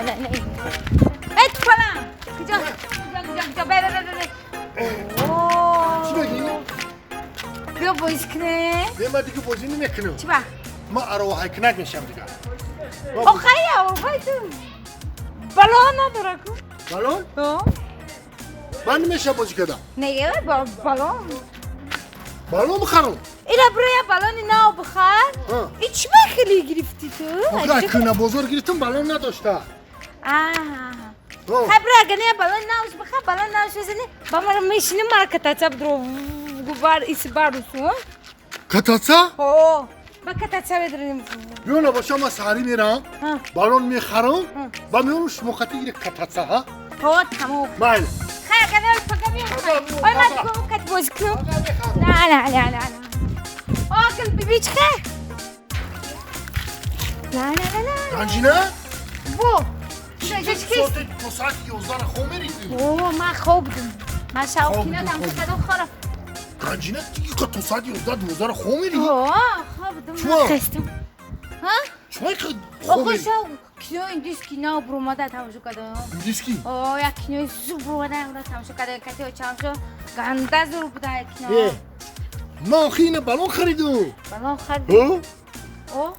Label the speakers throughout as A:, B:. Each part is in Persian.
A: نه ات کنم کجا بره
B: چی بگی؟
A: بیا بازی کنه
B: به من دیگه بازی نمیکنم
A: چی با؟
B: ما اروهای کنک میشم دیگه
A: آخه اروپای تو بالون نداره کو
B: بالون؟
A: ها؟
B: من نمیشه بازی کردم
A: نه بالون
B: بالون بخرم
A: اینا برای بالون نو بخر
B: ها.
A: این چی خیلی گرفتی تو؟
B: آخه کنه بزرگ گرفتم بالون نداشته
A: آه
B: ها.
A: خبره اگه نه بالون نوش بخر بالون نوش بزنی با من میشینی مارکت تا بدرو گوبار ایسی باروسو
B: کتاچا؟
A: اوه با کتاچا بدریم
B: بیونه باشه ما سری میرم
A: ها.
B: بالون میخرم و میرم شموختی گیره کتاچا ها
A: ها تمام
B: مایل
A: خیر کنه فقط میخوام آی من دیگه کت بازی کنم نه آکل بیچ خیر نه
B: گنجی نه؟
A: بو
B: تو ساعت 11 خواه میریدی
A: اوه من خوب بودم من شاوکی ندم فقط خورم
B: گنجی نه دیگه که تو ساعت 11 12 خواه میری
A: اوه خوب بودم
B: چما؟
A: خستم ها؟
B: چمایی که خواه
A: آخه
B: میری؟
A: شو کینو این دیسکی نه بروماده تماشا کردم
B: دیسکی؟
A: اوه یک کینو زو بروماده اون تماشا کردم کتی و چمشو گنده زور بوده یک کینو
B: اه من آخه اینه بالون خریدم
A: بالون خریدی؟
B: ها؟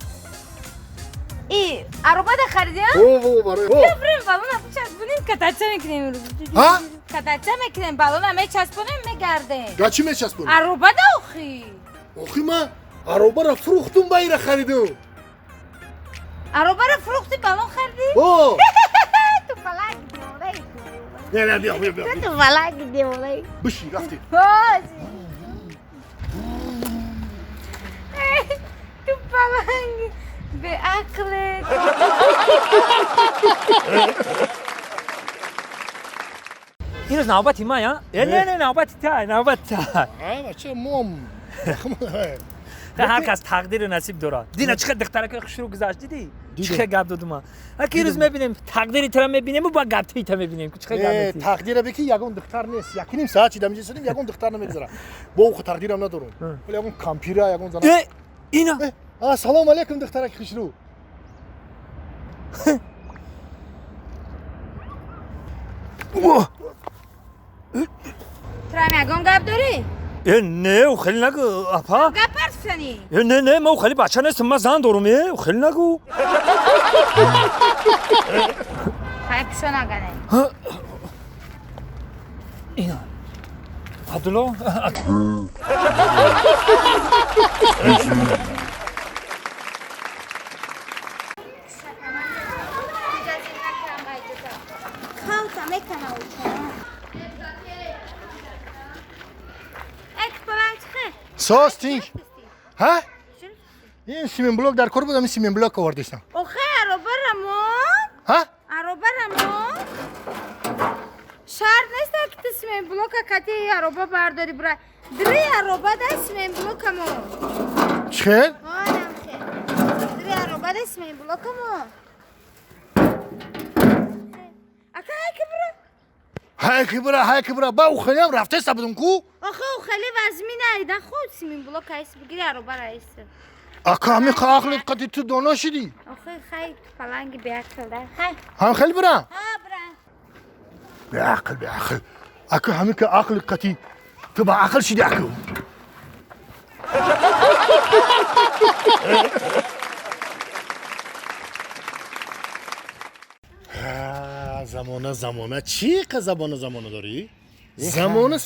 A: ای عروبه ده خریدی ها؟
B: او برای
A: بیا بریم بالون هم چسبونیم کتاچه میکنیم
B: ها؟
A: کتاچه میکنیم بالون همه چسبونیم میگردیم
B: گچی میچسبونی؟
A: عروبه ده آخی
B: آخه من عروبه را فروختم بایر خریدم
A: عروبه رو فروختی بالون خریدی؟
B: او
A: تو فلک دیواره
B: نه بیا
A: تو فلک دیواره
B: بشی رفتی
A: تو فلک به عقلت
C: این روز نوبتی ما یا؟ نه نوبتی تا
B: بچه موم
C: هر کس تقدیر و نصیب داره دینا چقدر دخترک خوش رو گذاشت دیدی چقدر گپ دادم ما اگه روز میبینیم تقدیری تو رو میبینیم و با گپ تی تو میبینیم که چقدر گپ دادی
B: تقدیر بکی یگون دختر نیست یکی نیم ساعت چیدم میشه یگون دختر نمیگذره با خود تقدیرم ندارم ولی یگون کامپیوتر یگون زنم
C: اینا
B: سلام علیکم دخترک خوش رو
A: تو هم یکم گپ داری؟
C: نه خیلی نگو اپا
A: گپ پرسنی
C: نه ما خیلی بچه نیستم من زن دارم خیلی نگو
A: حیفشو نگنه
C: اینا عبدالله
B: ساستینگ ها این سیمین بلوک در کار بودم این سیمین بلوک آوردشتم
A: اوخه عروبه رمون
B: ها
A: عروبه رمون شرط نیست که تو سیمین بلوک کتی عروبه برداری برای دری عروبه ده سیمین بلوک همون
B: چخیر
A: آنم خیر دری عروبه ده سیمین بلوک همون اکا
B: های که برا با او خیلی هم رفته سبودم کو
A: آخه او خیلی وزمی نیدن خود سیمین بلوک هایست بگیری عروبه رایسته
B: اکا همی که عقلت قدی تو دانا شدی
A: آخه خیلی پلنگی بیعقل ده خیلی
B: هم خیلی برا
A: ها برن
B: بعقل اکا همی که عقل قدی تو با عقل شدی اکو زمانه چی که زمانه داری؟ زمانه 100%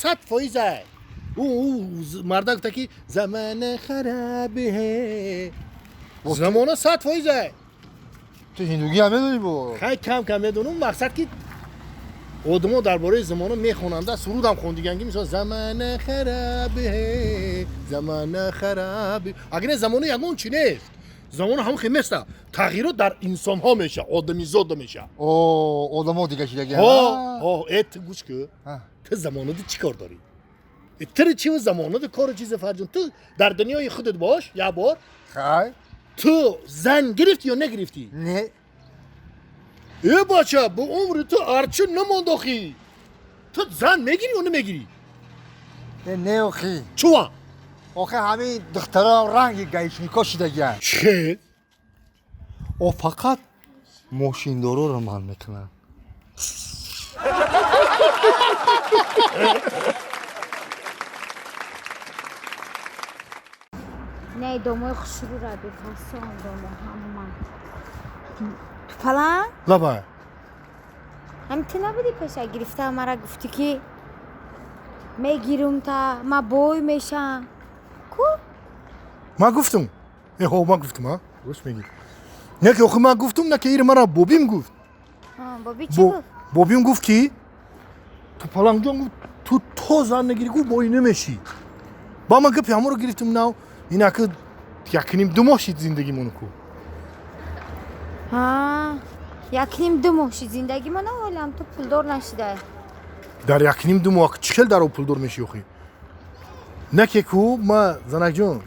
B: او مردک تکی زمان خرابه زمانه 100%
D: تو هندوگی همه داری با
B: خیلی کم میدونم مقصد که آدم‌ها درباره زمانه میخوننده سرود هم خوندگنگی میشه زمان خرابه اگر نه زمانه یگون چی نیست زمانه هم خیلی مثل تغییرات در انسان ها میشه آدمی زاده میشه
D: آدم ها دیگه شده
B: ایت گوش که تو زمانه دی چی کار داری؟ تر چی و زمانه دی کار چیز فرجون تو در دنیای خودت باش یه بار
D: خیلی
B: تو زن گرفتی یا نگرفتی؟
D: نه
B: ای بچه به عمر تو ارچه نمانداخی تو زن میگیری یا نمیگیری؟
D: نه اخی
B: چوا؟
D: آخه همین دخترها رنگ گیشنیکا شده گن
B: چه؟
D: او فقط ماشیندارا رو من میکنن
A: نه دومای خوشرو را بفرستم دومو همون تو پلن؟
B: لبا
A: هم تو نبودی پشا گرفته مرا گفتی که میگیرم تا ما بوی میشم کو؟
B: ما گفتم هو ما گفتم ها روش میگی نه که ما گفتم نه که ایر مرا بوبیم گفت
A: بابی چی گفت؟
B: بوبیم گفت که تو پلنگ جان تو زن نگیری گفت بوی نمیشی با من گفت همون رو گرفتم ناو اینا که یکنیم دو ماشید زندگی منو کو
A: یکنیم دو ماه زندگی من حالم تو پولدار نشده
B: در یکنیم دو ماه چکل در او پولدار میشی اخی نه که کو ما زنک جان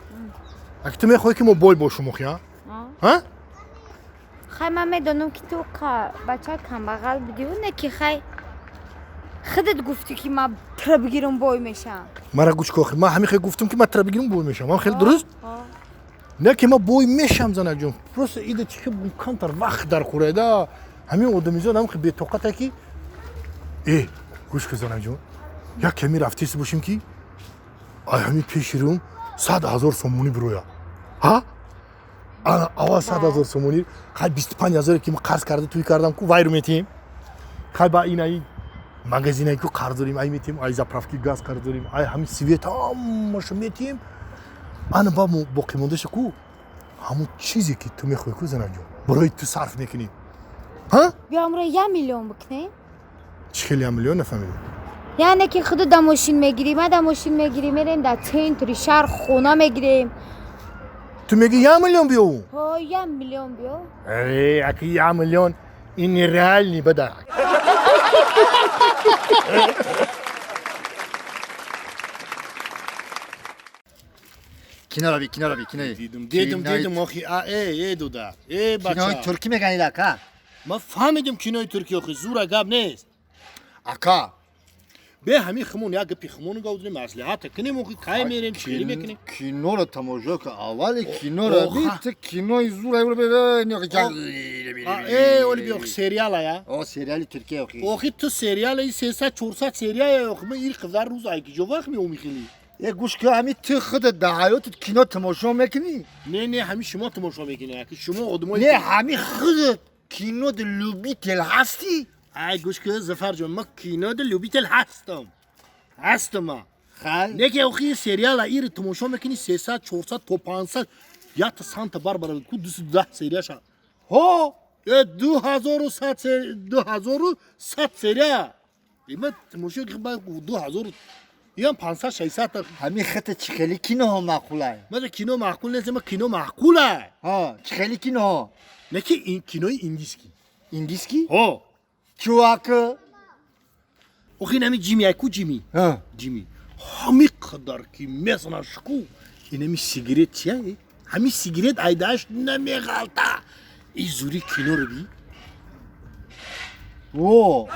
B: اگه تو میخوای که ما بای باشم اخی ها
A: خیلی من میدونم که تو بچه کم بغل بودی و نه که خیلی خودت گفتی که ما تر بگیرم بای میشم
B: مرا گوش که ما همین خیلی گفتم که ما تر بگیرم بای میشم خیلی درست نه که ما بای میشم زنک جان پروس ایده چی که کم تر وقت در خوره دا همین آدمیزاد هم خیلی بی‌طاقته که گوش که زنک جان یک کمی رفتیس باشیم که همین پیش روم 100,000 سومونی برویا ها آواز 100,000 سومونی خیلی 25,000 که ما قرض کرده توی کردم کو وای رو میتیم خیلی با اینایی مغازینایی که قرض داریم ای میتیم ای زاپرافکی گاز قرض داریم ای همین سویت همش میتیم انا با باقی مونده کو همون چیزی که تو میخوای کو زنک جان برای تو صرف میکنی ها
A: بیام رو 1 میلیون بکنیم
B: چه 1 میلیون نفهمیدم
A: یعنی که خود در ماشین میگیریم ما در ماشین میگیریم میریم در سنتری شهر خونه میگیریم
B: تو میگی 1 میلیون بیو
A: 1 میلیون بیو
B: اکی 1 میلیون این ریال نی بده
D: کنار بی
B: دیدم آخی ای دودا ای
D: کنای
B: بچه
D: ترکی میگنید اکا
B: ما فهمیدم کنای ترکی آخی زور گاب نیست
D: اکا
B: به همین خمون یا گپی خمون گودری مصلحت کنیم آخی کای میریم چیلی میکنیم
D: کینو رو تماشا که اول کینو رو بیت کینوی زور ایو رو ببین
B: ای اولی بیا سریال یا
D: سریالی ترکی اخی
B: آخی تو سریال ای 300 400 سریال آخی من این خبر روز ای که جو وقت میخونی
D: یه گوش که همین تو خود در حیاتت کینو تماشا میکنی
B: نه همین شما تماشا میکنی که شما آدمای
D: نه همین خودت کینو د لوبی تل هستی
B: ای گوش که زفر جان ما کینو د لوبیتل هستم
D: خال
B: نه که آخی سریال ایر تماشا میکنی 300 400 تا 500 یا تا سانت باربرا کو 210 سریال شد ها 2100 سریال اینا تماشا که با 2000 یا 500 600
D: همین خط چخلی کینو ها معقوله
B: ما کینو معقول نیست ما کینو معقوله
D: ها چخلی کینو ها
B: نه که این کینوی انگلیسی
D: انگلیسی
B: ها
D: چواک
B: آخی نمی جیمی اکو جیمی
D: ها
B: جیمی همی قدر که مثلا شکو این همی سیگریت چیه همی سیگریت ایداش نمیغلطه ای زوری کینو رو بی
D: او